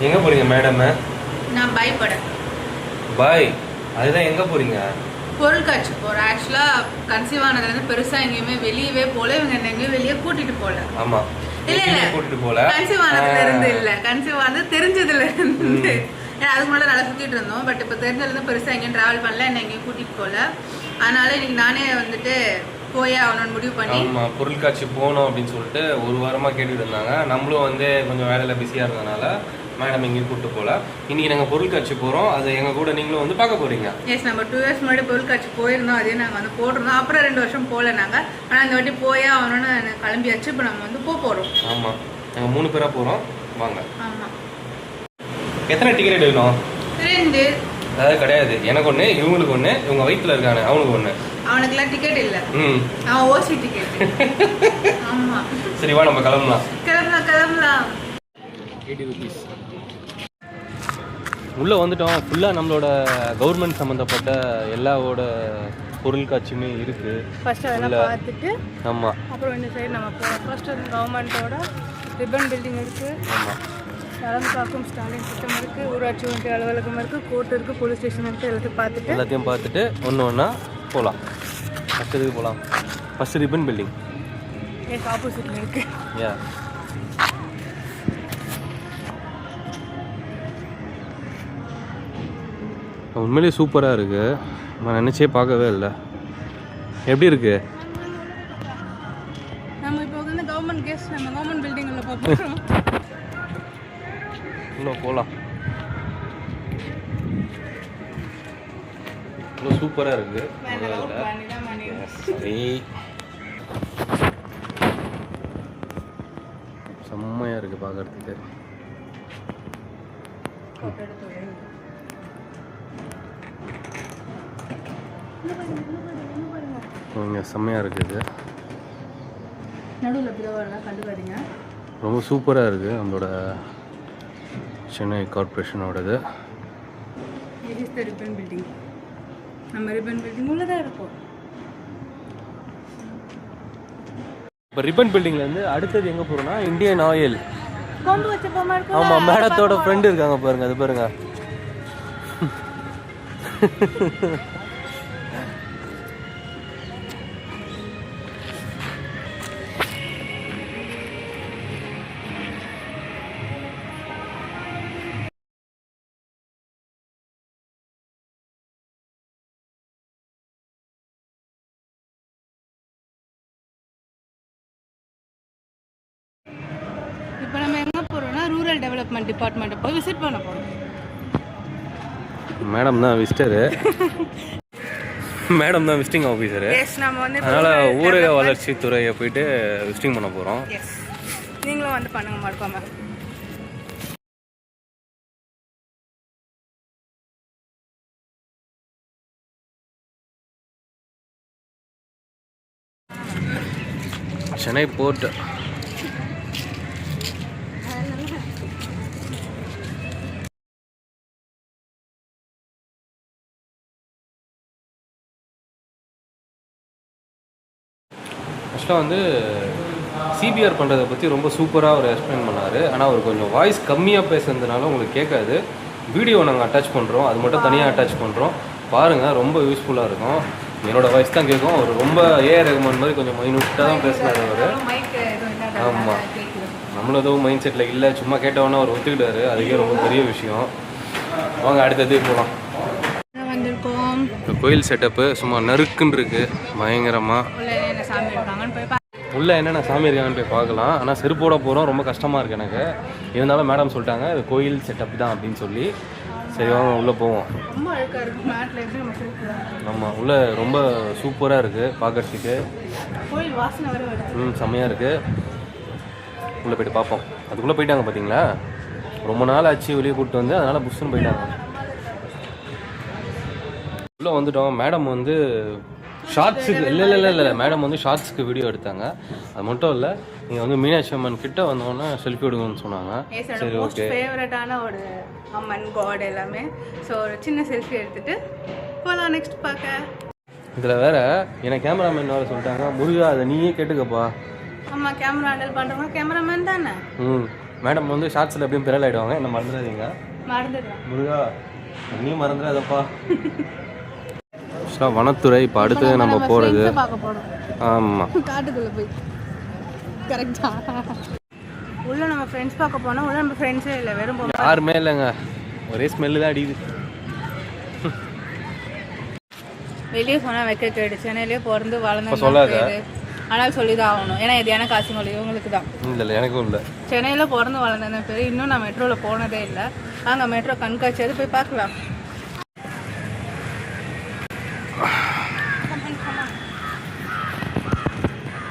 எங்கே போகிறீங்க மேடம்? நான் பாய் படம் பாய், அதுதான் எங்கே போகிறீங்க? பொருள் காட்சி போகிறேன். ஆக்சுவலாக கன்சீவ் ஆனதுலேருந்து பெருசாக எங்கேயுமே வெளியவே போல, இவங்க என்ன எங்கேயும் வெளியே கூட்டிகிட்டு போகல. ஆமாம், இல்லை கூட்டிட்டு போகல. கன்சீவ் ஆனதுலேருந்து இல்லை, கன்சீவ் ஆனது தெரிஞ்சதுலேருந்து. அதுக்கு முன்னாடி நல்லா சுற்றிட்டு இருந்தோம். பட் இப்போ தெரிஞ்சதுலேருந்து பெருசாக எங்கேயும் ட்ராவல் பண்ணல, என்ன எங்கேயும் கூட்டிகிட்டு போகல. அதனால இன்னைக்கு நானே வந்துட்டு போயே அவனோட முடிவு பண்ணி ஆமாம், பொருள் காட்சி போகணும் அப்படின்னு சொல்லிட்டு ஒரு வாரமாக கேட்டுட்டு இருந்தாங்க. நம்மளும் வந்து கொஞ்சம் வேலையில் பிஸியாக இருந்ததுனால மேடம் எங்கேயும் கூப்பிட்டு போகல. இன்னைக்கு நாங்கள் பொருள் காட்சி போகிறோம். அது எங்கள் கூட நீங்களும் வந்து பார்க்க போகிறீங்க. எஸ், நம்ம 2 years முன்னாடி பொருள் காட்சி போயிருந்தோம். அதே நாங்கள் வந்து போட்டிருந்தோம். அப்புறம் 2 வருஷம் போகல நாங்கள். ஆனால் இந்த வாட்டி போயே அவனோட கிளம்பியாச்சு. இப்போ நம்ம வந்து போகிறோம். ஆமாம், நாங்கள் 3 பேராக போகிறோம். வாங்க. ஆமாம். எத்தனை டிக்கெட் எடுக்கணும்? 2. அதாவது கிடையாது, எனக்கு ஒன்று, இவங்களுக்கு ஒன்று, இவங்க வயிற்றுல இருக்கானே அவனுக்கு ஒன்று. அவனுக்குலாம் டிக்கெட் இல்லை, அவன் ஓசி டிக்கெட். ஆமாம். சரி வா, நம்ம கிளம்பலாம். கிளம்பலாம். 80 rupees. உள்ளே வந்துட்டோம். ஃபுல்லாக நம்மளோட கவர்மெண்ட் சம்மந்தப்பட்ட எல்லாவோட பொருள் காட்சியுமே இருக்குது. ஃபர்ஸ்ட் அதெல்லாம் பார்த்துட்டு ஆமாம், அப்புறம் இந்த சைடு நம்ம போகிறோம். ஃபர்ஸ்ட் கவர்மெண்ட்டோட ரிப்பன் பில்டிங் இருக்குது. ஆமாம், நலன்காக்கும் ஸ்டாலின் திட்டம் இருக்குது, ஊராட்சி ஒன்றிய அலுவலகம் இருக்குது, கோர்ட் இருக்குது, போலீஸ் ஸ்டேஷன் இருக்குது. எல்லாத்தையும் பார்த்துட்டு ஒன்று ஒன்றா போகலாம். ஃபஸ்ட் இதுக்கு போகலாம். ஃபஸ்ட்டு ரிப்பன் பில்டிங் எஸ் ஆப்போசிட்டில் இருக்குது. யா, உண்மையிலேயே சூப்பராக இருக்குது. நான் நினச்சே பார்க்கவே இல்லை. எப்படி இருக்குது? நம்ம இப்போ வந்து கவர்மெண்ட் கேஸ் நம்ம கவர்மெண்ட் பில்டிங்கில் பார்ப்போம். இன்னும் போகலாம். இவ்வளோ சூப்பராக இருக்குது. சரி, செம்மையாக இருக்குது பார்க்கறதுக்கு. செம்மையாக இருக்குது. ரொம்ப சூப்பராக இருக்குது. நம்மளோட சென்னை கார்பரேஷனோடது. Ripon building. நம்ம ரிப்பன் பில்டிங் உள்ளதான் இருக்கும். இப்போ ரிப்பன் பில்டிங்லேருந்து அடுத்தது எங்கே போகிறோம்னா இந்தியன் ஆயில். கொண்டு வச்ச போமா இருக்கும். ஆமாம், மேடத்தோட ஃப்ரெண்டு இருக்காங்க பாருங்க, அது பாருங்க. இப்போ நம்ம எங்கே போகிறோம்னா ரூரல் டெவலப்மெண்ட் டிபார்ட்மெண்ட்டை போய் விசிட் பண்ண போகிறோம். மேடம் தான் விசிட்டரு. மேடம் தான் விசிட்டிங் ஆஃபீஸரு. எஸ், நம்ம வந்து அதனால் ஊரக வளர்ச்சி துறையை போயிட்டு விசிட்டிங் பண்ண போகிறோம். எஸ், நீங்களும் வந்து பண்ணுங்க மறக்காம. சென்னை போர்ட். ஃபஸ்ட்டாக வந்து சிபிஆர் பண்ணுறதை பற்றி ரொம்ப சூப்பராக அவர் எக்ஸ்பிளைன் பண்ணார். ஆனால் அவர் கொஞ்சம் வாய்ஸ் கம்மியாக பேசுனதுனால உங்களுக்கு கேட்காது. வீடியோ நாங்கள் அட்டாச் பண்ணுறோம், அது மட்டும் தனியாக அட்டாச் பண்ணுறோம். பாருங்கள், ரொம்ப யூஸ்ஃபுல்லாக இருக்கும். என்னோடய வாய்ஸ் தான் கேட்கும். அவர் ரொம்ப ஏஆர் ரஹ்மான் மாதிரி கொஞ்சம் மைனூட்டாக தான் பேசினார் அவர். ஆமாம், நம்மளும் எதுவும் மைண்ட் செட்டில் இல்லை, சும்மா கேட்டவொன்னே அவர் ஒத்துக்கிட்டாரு. அதுக்கே ரொம்ப பெரிய விஷயம். வாங்க அடுத்தது போகலாம். இந்த கோயில் செட்டப்பு சும்மா நறுக்குன்னு இருக்குது பயங்கரமாக. உள்ளே என்னென்ன சாமி இருக்காங்கன்னு போய் பார்க்கலாம். ஆனால் செருப்போட போகிறோம், ரொம்ப கஷ்டமாக இருக்குது எனக்கு. இருந்தாலும் மேடம் சொல்லிட்டாங்க இது கோயில் செட்டப் தான் அப்படின்னு சொல்லி. சரி வாங்க உள்ளே போவோம். ஆமாம், உள்ளே ரொம்ப சூப்பராக இருக்குது பார்க்கறதுக்கு. செம்மையாக இருக்குது. உள்ளே போய்ட்டு பார்ப்போம். அதுக்குள்ளே போயிட்டாங்க பார்த்தீங்களா, ரொம்ப நாள் ஆச்சு வெளியே கூப்பிட்டு வந்து, அதனால் புஷ்ஷுன்னு போயிட்டாங்க. உள்ளே வந்துட்டோம். மேடம் வந்து ஷார்ட்ஸுக்கு இல்லை மேடம் வந்து ஷார்ட்ஸுக்கு வீடியோ எடுத்தாங்க. அது மட்டும் இல்லை, நீங்கள் வந்து மீனாட்சி அம்மன் கிட்ட வந்தோன்னா செல்ஃபி எடுக்கணும்னு சொன்னாங்க. சரி ஓகே, ஃபேவரட்டான ஒரு அம்மன் காட் எல்லாமே. ஸோ ஒரு சின்ன செல்ஃபி எடுத்துகிட்டு போகலாம் நெக்ஸ்ட் பார்க்க. இதில் வேற எனக்கு கேமராமேன் வேறு சொல்லிட்டாங்க, முருகா அதை நீயே கேட்டுக்கப்பா. ஆமாம், கேமரா ஹேண்டில் பண்ணுறவங்க கேமராமேன் தானே. மேடம் வந்து ஷார்ட்ஸில் எப்படியும் பிறல் ஆகிடுவாங்க, என்ன மறந்துடாதீங்க. மறந்துடுறேன் முருகா நீ மறந்துடாதப்பா. வனத்துறை இப்போ அடுத்து நம்ம போகிறது. ஆமாம், காட்டுக்குள்ளே போய் கரெக்டா உள்ள நம்ம ஃப்ரெண்ட்ஸ் பார்க்க போனால் உள்ள நம்ம ஃப்ரெண்ட்ஸே இல்லை, வெறும் யாருமே இல்லைங்க, ஒரே ஸ்மெல்லு தான் அடிக்குது. வெளியே சொன்னால் வைக்க கேடு, சென்னையிலேயே பிறந்து வளர்ந்து ஆனால் சொல்லி தான் ஆகணும். ஏன்னா இது எனக்கு ஆசைமொழி, இவங்களுக்கு தான். இல்லை எனக்கும் இல்லை. சென்னையில் பிறந்து வளர்ந்தேன் பேர். இன்னும் நான் மெட்ரோவில் போனதே இல்லை. அங்கே மெட்ரோ கண்காட்சியாவது போய் பார்க்கலாம்.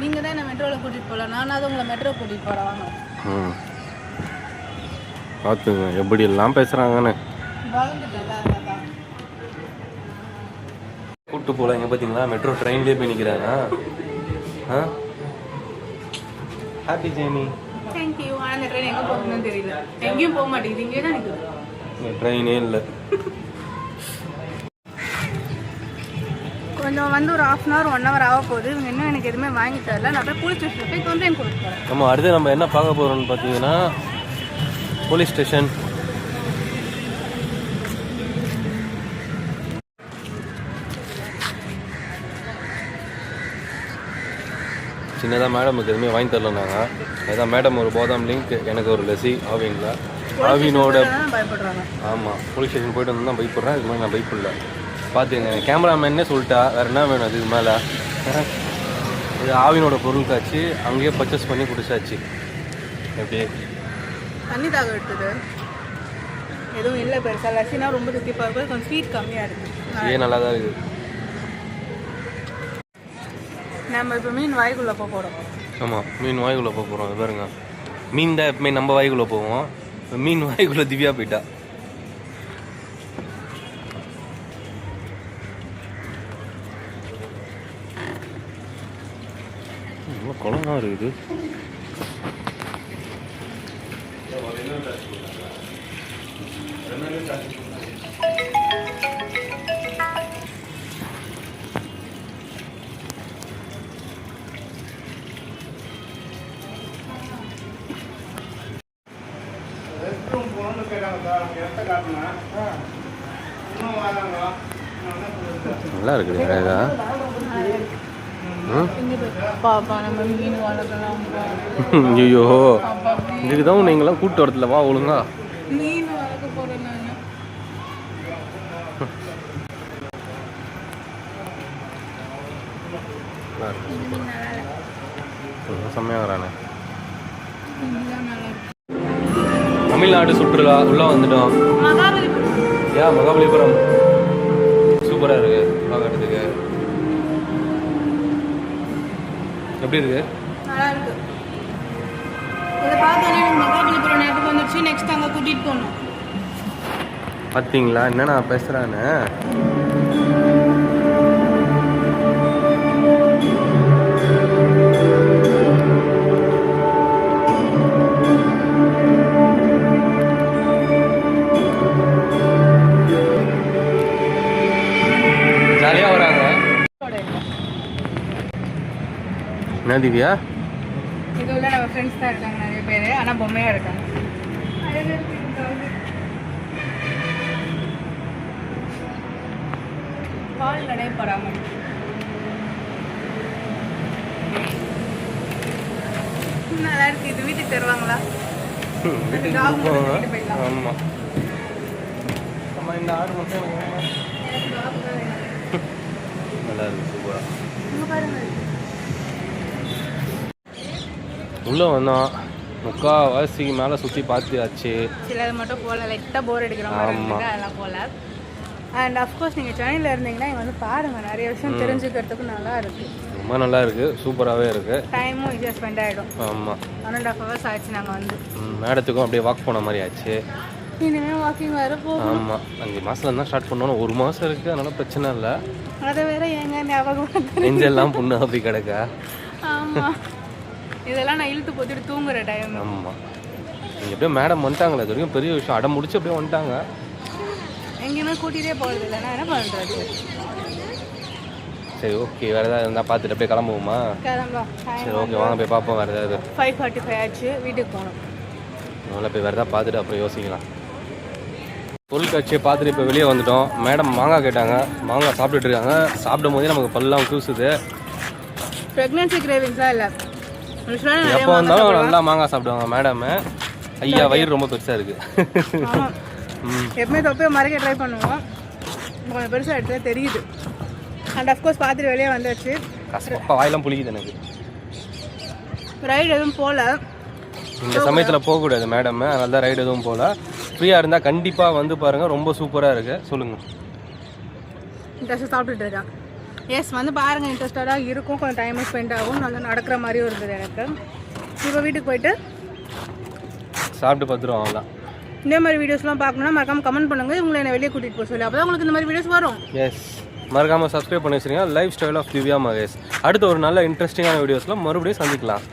நீங்கள் தான் என்ன மெட்ரோவில் கூட்டிகிட்டு போகலாம், நானாவது உங்களை மெட்ரோ கூட்டிகிட்டு போகிறேன். வாங்க. பார்த்துங்க எப்படி எல்லாம் பேசுகிறாங்கன்னு. கூப்பிட்டு போகல எங்கே பார்த்தீங்களா, மெட்ரோ ட்ரெயின்லேயே போய் நிற்கிறாங்க. Happy journey. தேங்க்யூ. ஆனால் இந்த ட்ரெயின் எங்கே போகணும்னு தெரியல, எங்கேயும் போக மாட்டேங்குது, இங்கே தான் நிற்குது. ட்ரெயினே இல்லை. கொஞ்சம் வந்து ஒரு 1/2 1 hour ஆக போகுது. இவங்க இன்னும் எனக்கு எதுவுமே வாங்கி தரல. நான் போய் போலீஸ் ஸ்டேஷனில் போய் கம்ப்ளைண்ட் கொடுக்க போகிறேன். நம்ம அடுத்து நம்ம என்ன பார்க்க போகிறோம்னு பார்த்தீங்கன்னா போலீஸ் ஸ்டேஷன். சின்னதாக மேடமுக்கு எதுவுமே வாங்கி தரல. நாங்கள் ஏதாவது மேடம் ஒரு பாதாம் லிங்க், எனக்கு ஒரு லெசி ஆவிங்களா ஆவினோட பயப்படுறாங்க. ஆமாம், போலீஸ் ஸ்டேஷன் போய்ட்டு வந்து தான் பயப்படுறேன். இது மாதிரி நான் பயப்படல. பார்த்துங்க, கேமராமேன்னே சொல்லிட்டா, வேறு என்ன வேணும் அதுக்கு மேலே. இது ஆவினோட பொருள் காய்ச்சி அங்கேயே பர்ச்சேஸ் பண்ணி குடிச்சாச்சு. எப்படி தண்ணி தாக எடுத்தது எதுவும் இல்லை பெருசாக. லஸ்ஸினா ரொம்ப தித்திப்பாக இருக்குது, கொஞ்சம் ஸ்வீட் கம்மியாக இருக்குது. ஏன் நல்லா தான் இருக்குது. நம்ம இப்போ மீன் வாய்க்குள்ளே போக போகிறோம். ஆமாம், மீன் வாய்க்குள்ளே போக போகிறோம். இது பாருங்க, மீன் தான் எப்பவுமே நம்ம வாய்க்குள்ளே போவோம். மீன் வாய்க்குள்ளே திவ்யா போயிட்டா. குளமா இருக்குது. நல்லா இருக்குது அழகா. ஐயோ, இதுக்குதான் நீங்களாம் கூட்டு வரத்துல. வா ஒழுங்கா. மீன் வளர்க்க போகிறேன் நான். செம்மையாகிறானே. தமிழ்நாடு சுற்றுலா உள்ள வந்துட்டோம். மகாபலிபுரம் சூப்பராக இருக்கு பார்க்கறதுக்கு. எப்படி இருக்கு? நல்லா இருக்கு. இதை பார்த்தோன்னே எனக்கு மகாபலிபுரம் நேரத்துக்கு வந்துடுச்சு. நெக்ஸ்ட் அங்கே கூட்டிகிட்டு போகணும். பார்த்தீங்களா என்ன நான் பேசுகிறான்னு. ஜாலியாக வராங்க. என்ன திவ்யா? இது உள்ள நம்ம ஃப்ரெண்ட்ஸ் தான் இருக்காங்க நிறைய பேர், ஆனால் பொம்மையாக இருக்காங்க. பால் கடை பராமரிப்பு நல்லா இருக்கு. இது வீட்டுக்கு தருவாங்களா? வீட்டுக்கு ஆமாம். நம்ம இந்த ஆடு மட்டும் நல்லா இருக்கு, சூப்பராக. உள்ளே வந்தோம், முக்கால்வாசிக்கு மேலே சுற்றி பார்த்தாச்சு. சிலது மட்டும் போகல, லைட்டாக போர் அடிக்கிற மாதிரி இருந்துச்சு, அதெல்லாம் போகல. அண்ட் அஃப்கோர்ஸ் நீங்கள் சென்னையில் இருந்தீங்கன்னா இங்கே வந்து பாருங்கள், நிறைய விஷயம் தெரிஞ்சுக்கிறதுக்கு நல்லா இருக்குது. ரொம்ப நல்லா இருக்குது, சூப்பராகவே இருக்குது. டைமும் ஈஸியாக ஸ்பெண்ட் ஆகிடும். ஆமாம், 1.5 hours ஆச்சு நாங்கள் வந்து. மேடத்துக்கும் அப்படியே வாக் போன மாதிரி ஆச்சு. இனிமேல் வாக்கிங் வேறு போகும். ஆமாம், 5 மாதம் தான் ஸ்டார்ட் பண்ணோம். 1 மாதம் இருக்குது, அதனால் பிரச்சனை இல்லை. அதை வேற எங்க ஞாபகம் நெஞ்செல்லாம் புண்ணு அப்படி கிடக்கா. ஆமாம், இதெல்லாம் நான் இழுத்து போட்டுட்டு தூங்குற டைம். ஆமாம், நீங்கள் எப்படியோ மேடம் வந்துட்டாங்களே, இது வரைக்கும் பெரிய விஷயம். அடம் முடிச்சு அப்படியே வந்துட்டாங்க. எங்கேயுமே கூட்டிகிட்டே போகிறது இல்லை, நான் என்ன பண்ணுறது. சரி ஓகே, வேறு ஏதாவது இருந்தால் பார்த்துட்டு அப்படியே கிளம்புவோமா? கிளம்பலாம். சரி ஓகே, வாங்க போய் பார்ப்போம். வேறு ஏதாவது 5:45 ஆச்சு, வீட்டுக்கு போகணும். அதனால் போய் வேறு எதாவது பார்த்துட்டு அப்புறம் யோசிக்கலாம். பொருட்காட்சியை பார்த்துட்டு இப்போ வெளியே வந்துட்டோம். மேடம் மாங்காய் கேட்டாங்க, மாங்காய் சாப்பிட்டுட்டு இருக்காங்க. சாப்பிடும் போதே நமக்கு பல்லாம் கூசுது. ப்ரெக்னன்சி கிரேவிங்ஸ்லாம் இல்லை, எப்போ வந்தாலும் நல்லா மாங்காய் சாப்பிடுவாங்க மேடம். ஐயா வயிறு ரொம்ப பெருசாக இருக்குது. எப்பவுமே தொப்பையை மறைக்க ட்ரை பண்ணுவோம், கொஞ்சம் பெருசாக எடுத்து தெரியுது. அண்ட் அஃப்கோர்ஸ் பார்த்துட்டு வெளியே வந்தாச்சு. கஷ்டப்பா வாயெல்லாம் புளிக்குது எனக்கு. ரைடு எதுவும் போகல இந்த சமயத்தில் போகக்கூடாது மேடம், அதனால தான் ரைடு எதுவும் போகல. ஃப்ரீயாக இருந்தால் கண்டிப்பாக வந்து பாருங்கள், ரொம்ப சூப்பராக இருக்குது. சொல்லுங்கள். இன்ட்ரெஸ்ட்டாக சாப்பிட்டுட்டு இருக்கேன். எஸ் வந்து பாருங்கள், இன்ட்ரெஸ்டடாக இருக்கும், கொஞ்சம் டைம் ஸ்பெண்ட் ஆகும், நல்லா நடக்கிற மாதிரியும் இருந்தது எனக்கு. இப்போ வீட்டுக்கு போயிட்டு சாப்பிட்டு பார்த்துருவோம். அவ்வளோதான். இந்த மாதிரி வீடியோஸ்லாம் பார்க்கணுன்னா மறக்காமல் கமெண்ட் பண்ணுங்கள், இவங்களை என்னை வெளியே கூட்டிகிட்டு போக சொல்லி. அப்போ தான் உங்களுக்கு இந்த மாதிரி வீடியோஸ் வரும். எஸ், மறக்காமல் சப்ஸ்கிரைப் பண்ணி வச்சுருங்க. Lifestyle of Divya Mahesh. அடுத்த ஒரு நல்ல இன்ட்ரெஸ்டிங்கான வீடியோஸில் மறுபடியும் சந்திக்கலாம்.